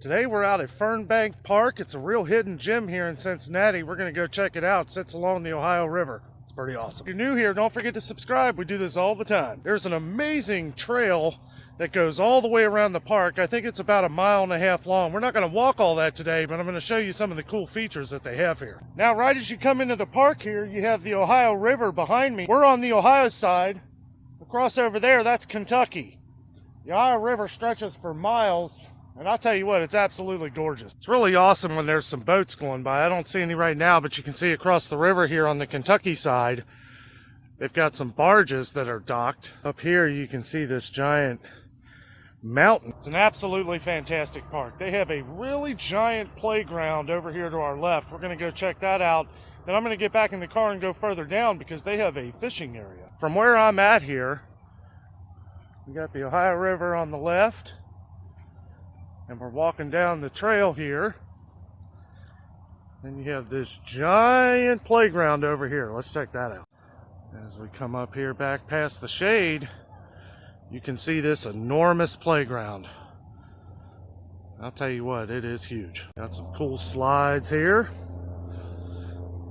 Today we're out at Fernbank Park. It's a real hidden gem here in Cincinnati. We're going to go check it out. It sits along the Ohio River. It's pretty awesome. If you're new here, don't forget to subscribe. We do this all the time. There's an amazing trail that goes all the way around the park. I think it's about 1.5 miles long. We're not going to walk all that today, but I'm going to show you some of the cool features that they have here. Now, right as you come into the park here, you have the Ohio River behind me. We're on the Ohio side. Across over there, that's Kentucky. The Ohio River stretches for miles. And I'll tell you what, it's absolutely gorgeous. It's really awesome when there's some boats going by. I don't see any right now, but you can see across the river here on the Kentucky side, they've got some barges that are docked. Up here, you can see this giant mountain. It's an absolutely fantastic park. They have a really giant playground over here to our left. We're going to go check that out. Then I'm going to get back in the car and go further down because they have a fishing area. From where I'm at here, we got the Ohio River on the left. And we're walking down the trail here. And you have this giant playground over here. Let's check that out. As we come up here back past the shade, you can see this enormous playground. I'll tell you what, it is huge. Got some cool slides here.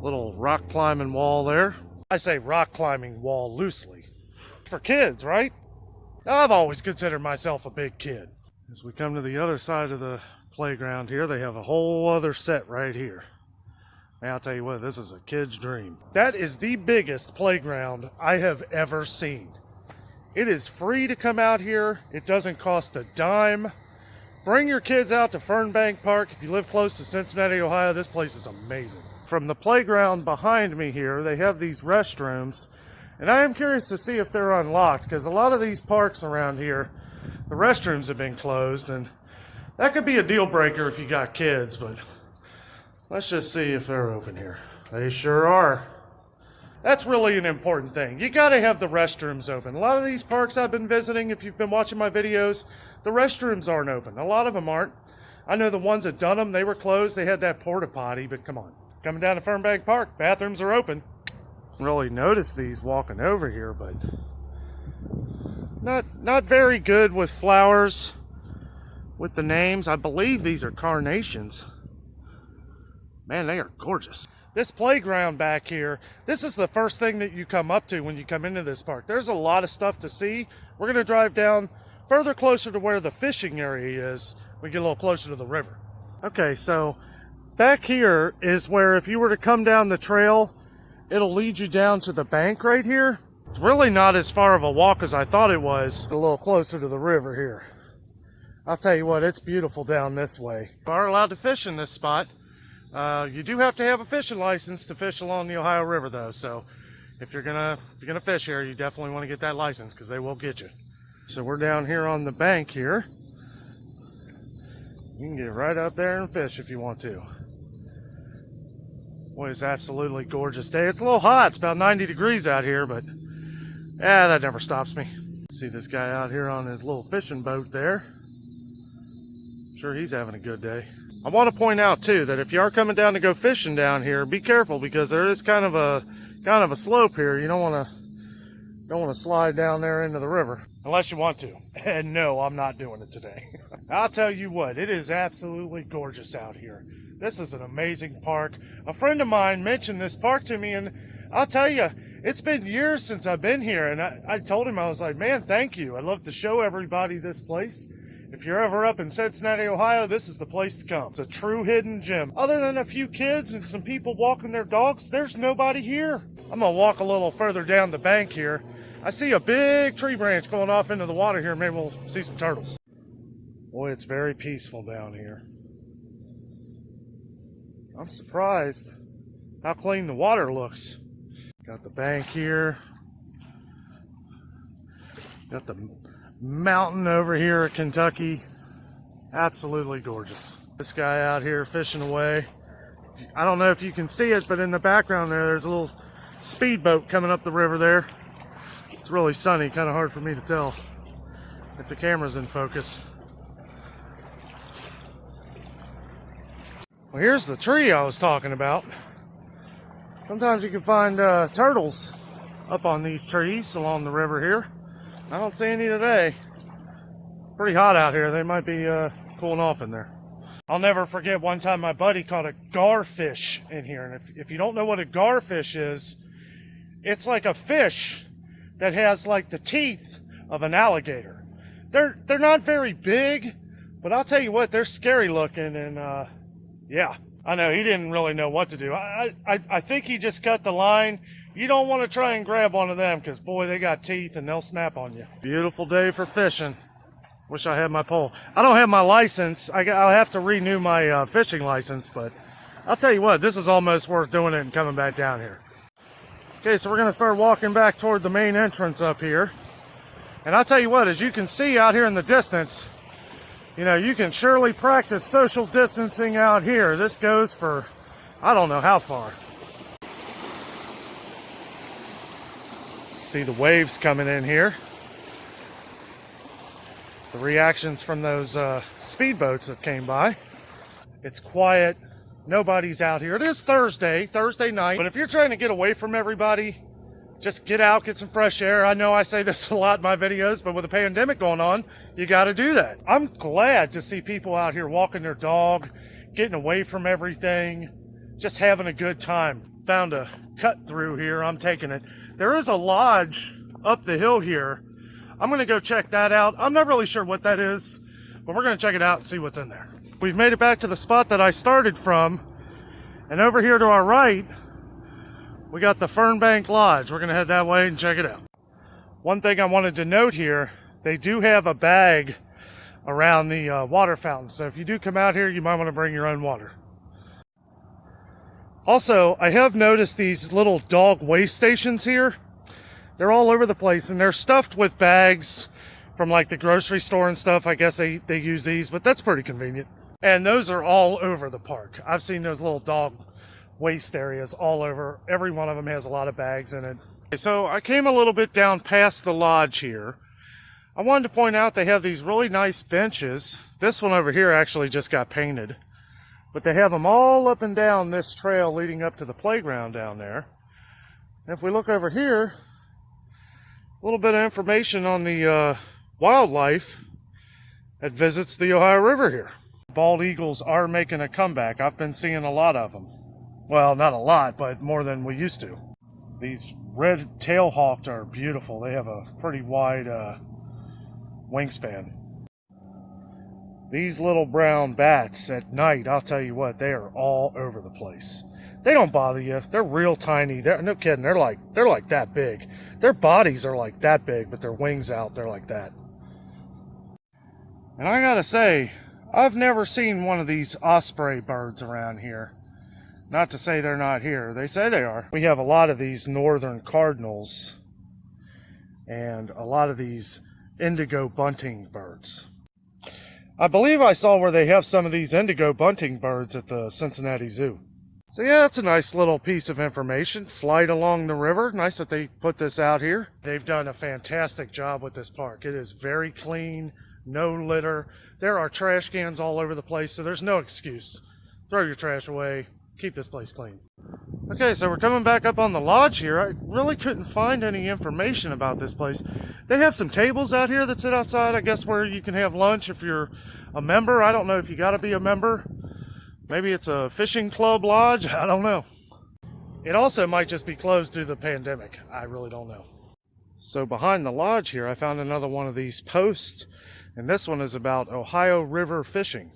Little rock climbing wall there. I say rock climbing wall loosely. For kids, right? I've always considered myself a big kid. As we come to the other side of the playground here, they have a whole other set right here. Now, I'll tell you what, this is a kid's dream. That is the biggest playground I have ever seen. It is free to come out here. It doesn't cost a dime. Bring your kids out to Fernbank Park. If you live close to Cincinnati, Ohio, this place is amazing. From the playground behind me here, they have these restrooms. And I am curious to see if they're unlocked, because a lot of these parks around here, the restrooms have been closed, and that could be a deal breaker if you got kids, but let's just see if they're open here. They sure are. That's really an important thing. You got to have the restrooms open. A lot of these parks I've been visiting, if you've been watching my videos, the restrooms aren't open. A lot of them aren't. I know the ones at Danno, they were closed. They had that porta potty, but come on. Coming down to Fernbank Park, bathrooms are open. Really noticed these walking over here, but not very good with flowers with the names. I believe these are carnations. Man, they are gorgeous. This playground back here, this is the first thing that you come up to when you come into this park. There's a lot of stuff to see. We're going to drive down further closer to where the fishing area is. We get a little closer to the river. Okay, so back here is where if you were to come down the trail, it'll lead you down to the bank right here. It's really not as far of a walk as I thought it was. A little closer to the river here. I'll tell you what, it's beautiful down this way. You are allowed to fish in this spot. You do have to have a fishing license to fish along the Ohio River though. So if you're gonna fish here, you definitely want to get that license because they will get you. So we're down here on the bank here. You can get right up there and fish if you want to. Boy, it's absolutely gorgeous day. It's a little hot. It's about 90 degrees out here, but yeah, that never stops me. See this guy out here on his little fishing boat there. Sure, he's having a good day. I want to point out too that if you are coming down to go fishing down here, be careful because there is kind of a slope here. You don't want to slide down there into the river unless you want to. And no, I'm not doing it today. I'll tell you what, it is absolutely gorgeous out here. This is an amazing park. A friend of mine mentioned this park to me, and I'll tell you, it's been years since I've been here, and I told him, I was like, man, thank you. I'd love to show everybody this place. If you're ever up in Cincinnati, Ohio, this is the place to come. It's a true hidden gem. Other than a few kids and some people walking their dogs, there's nobody here. I'm going to walk a little further down the bank here. I see a big tree branch going off into the water here. Maybe we'll see some turtles. Boy, it's very peaceful down here. I'm surprised how clean the water looks. Got the bank here. Got the mountain over here at Kentucky. Absolutely gorgeous. This guy out here fishing away. I don't know if you can see it, but in the background there's a little speedboat coming up the river there. It's really sunny, kind of hard for me to tell if the camera's in focus. Well, here's the tree I was talking about. Sometimes you can find turtles up on these trees along the river here. I don't see any today. Pretty hot out here. They might be cooling off in there. I'll never forget one time my buddy caught a garfish in here. And if you don't know what a garfish is, it's like a fish that has like the teeth of an alligator. They're not very big, but I'll tell you what, they're scary looking. And yeah, I know he didn't really know what to do. I think he just cut the line. You don't want to try and grab one of them because, boy, they got teeth and they'll snap on you. Beautiful day for fishing. Wish I had my pole. I don't have my license. I'll have to renew my fishing license, but I'll tell you what, this is almost worth doing it and coming back down here. Okay, so we're going to start walking back toward the main entrance up here. And I'll tell you what, as you can see out here in the distance, you know, you can surely practice social distancing out here. This goes for, I don't know how far. See the waves coming in here. The reactions from those speedboats that came by. It's quiet. Nobody's out here. It is Thursday night. But if you're trying to get away from everybody, just get out, get some fresh air. I know I say this a lot in my videos, but with the pandemic going on, you got to do that. I'm glad to see people out here walking their dog, getting away from everything, just having a good time. Found a cut through here. I'm taking it. There is a lodge up the hill here. I'm going to go check that out. I'm not really sure what that is, but we're going to check it out and see what's in there. We've made it back to the spot that I started from, and over here to our right, we got the Fernbank Lodge. We're going to head that way and check it out. One thing I wanted to note here, they do have a bag around the water fountain, so if you do come out here, you might want to bring your own water. Also, I have noticed these little dog waste stations here. They're all over the place, and they're stuffed with bags from like the grocery store and stuff. I guess they use these, but that's pretty convenient. And those are all over the park. I've seen those little dog waste areas all over. Every one of them has a lot of bags in it. So I came a little bit down past the lodge here. I wanted to point out they have these really nice benches. This one over here actually just got painted. But they have them all up and down this trail leading up to the playground down there. And if we look over here, a little bit of information on the wildlife that visits the Ohio River here. Bald eagles are making a comeback. I've been seeing a lot of them. Well, not a lot, but more than we used to. These red tail hawks are beautiful. They have a pretty wide wingspan. These little brown bats at night, I'll tell you what, they are all over the place. They don't bother you. They're real tiny. They're no kidding. They're like that big. Their bodies are like that big, but their wings out, they're like that. And I gotta say, I've never seen one of these osprey birds around here. Not to say they're not here. They say they are. We have a lot of these northern cardinals and a lot of these indigo bunting birds. I believe I saw where they have some of these indigo bunting birds at the Cincinnati Zoo. So yeah, it's a nice little piece of information. Flight along the river. Nice that they put this out here. They've done a fantastic job with this park. It is very clean, no litter. There are trash cans all over the place, so there's no excuse. Throw your trash away. Keep this place clean. Okay, so we're coming back up on the lodge here. I really couldn't find any information about this place. They have some tables out here that sit outside, I guess, where you can have lunch if you're a member. I don't know if you got to be a member. Maybe it's a fishing club lodge. I don't know. It also might just be closed due to the pandemic. I really don't know. So behind the lodge here, I found another one of these posts, and this one is about Ohio River fishing.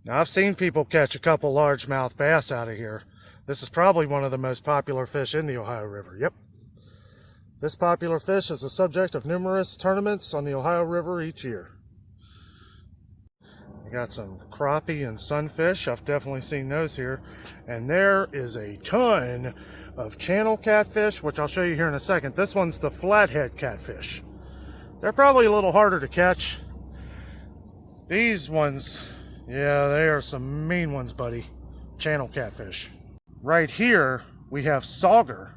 Now, I've seen people catch a couple largemouth bass out of here. This is probably one of the most popular fish in the Ohio River. Yep. This popular fish is the subject of numerous tournaments on the Ohio River each year. We got some crappie and sunfish. I've definitely seen those here. And there is a ton of channel catfish, which I'll show you here in a second. This one's the flathead catfish. They're probably a little harder to catch. These ones, yeah, they are some mean ones, buddy. Channel catfish. Right here, we have sauger.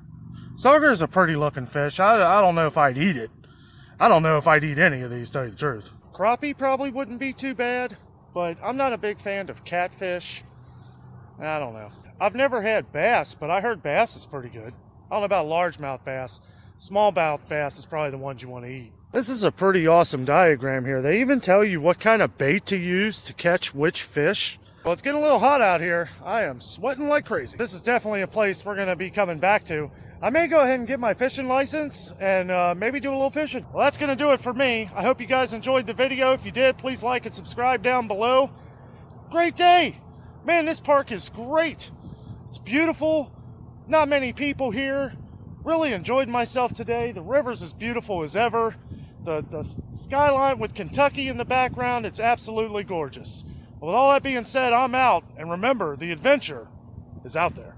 Sauger is a pretty looking fish. I don't know if I'd eat it. I don't know if I'd eat any of these, to tell you the truth. Crappie probably wouldn't be too bad, but I'm not a big fan of catfish. I don't know. I've never had bass, but I heard bass is pretty good. I don't know about largemouth bass. Smallmouth bass is probably the ones you want to eat. This is a pretty awesome diagram here. They even tell you what kind of bait to use to catch which fish. Well, it's getting a little hot out here. I am sweating like crazy. This is definitely a place we're going to be coming back to. I may go ahead and get my fishing license and maybe do a little fishing. Well, that's going to do it for me. I hope you guys enjoyed the video. If you did, please like and subscribe down below. Great day. Man, this park is great. It's beautiful. Not many people here. Really enjoyed myself today. The river's as beautiful as ever. The skyline with Kentucky in the background, it's absolutely gorgeous. With all that being said, I'm out. And remember, the adventure is out there.